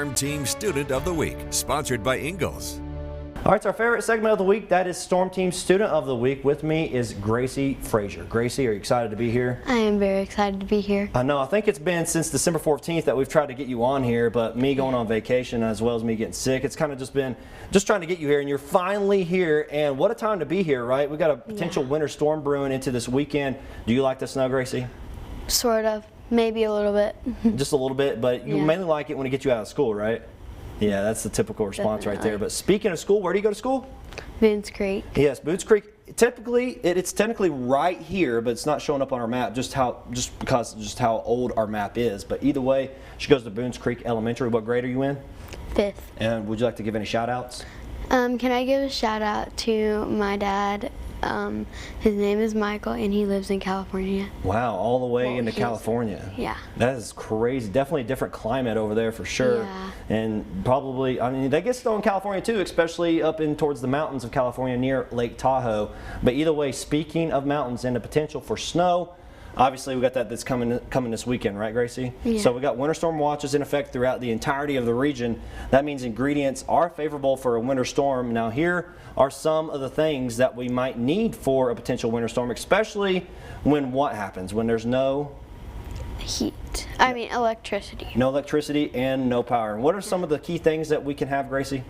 Storm Team Student of the Week, sponsored by Ingalls. All right, it's our favorite segment of the week. That is Storm Team Student of the Week. With me is Gracie Fraysier. Gracie, are you excited to be here? I am very excited to be here. I know. I think it's been since December 14th that we've tried to get you on here, but me going on vacation as well as me getting sick, it's kind of just been trying to get you here, and you're finally here. And what a time to be here, right? We got a potential winter storm brewing into this weekend. Do you like the snow, Gracie? Sort of. Maybe a little bit. Just a little bit, but you mainly like it when it gets you out of school, right? Yeah, that's the typical response right there. But speaking of school, where do you go to school? Boones Creek. Yes, Boones Creek. Typically, it's technically right here, but it's not showing up on our map just because how old our map is. But either way, she goes to Boones Creek Elementary. What grade are you in? 5th. And would you like to give any shout outs? Can I give a shout out to my dad? His name is Michael, and he lives in California. Wow, all the way into California. Yeah. That is crazy. Definitely a different climate over there for sure. Yeah. And probably, I mean, they get snow in California too, especially up in towards the mountains of California near Lake Tahoe. But either way, speaking of mountains and the potential for snow, obviously we got that's coming this weekend, right, Gracie? Yeah. So we got winter storm watches in effect throughout the entirety of the region. That means ingredients are favorable for a winter storm. Now here are some of the things that we might need for a potential winter storm, especially when what happens? When there's no heat. I mean electricity. No electricity and no power. And what are some of the key things that we can have, Gracie?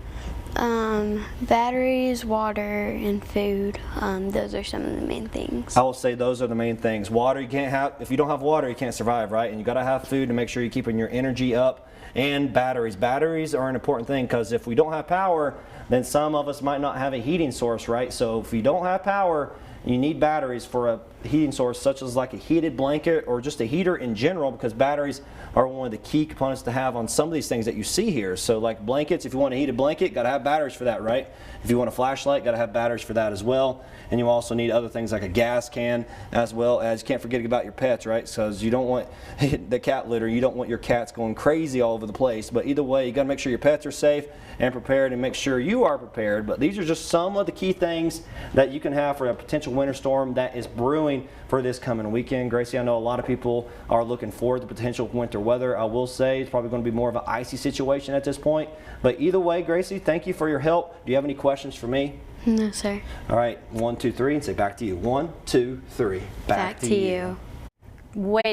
Batteries, water, and food. Those are some of the main things. I will say those are the main things. Water, you can't have, if you don't have water, you can't survive, right? And you got to have food to make sure you're keeping your energy up. And batteries. Batteries are an important thing because if we don't have power, then some of us might not have a heating source, right? So if you don't have power, you need batteries for a heating source, such as like a heated blanket or just a heater in general, because batteries are one of the key components to have on some of these things that you see here. So like blankets, if you want a heated blanket, got to have batteries for that, right? If you want a flashlight, got to have batteries for that as well. And you also need other things like a gas can, as well as, you can't forget about your pets, right? So you don't want the cat litter, you don't want your cats going crazy all over the place. But either way, you got to make sure your pets are safe and prepared, and make sure you are prepared. But these are just some of the key things that you can have for a potential winter storm that is brewing for this coming weekend. Gracie, I know a lot of people are looking forward to potential winter weather. I will say it's probably going to be more of an icy situation at this point. But either way, Gracie, thank you for your help. Do you have any questions for me? No, sir. All right, 1, 2, 3, and say back to you. 1, 2, 3. Back to you. Wait.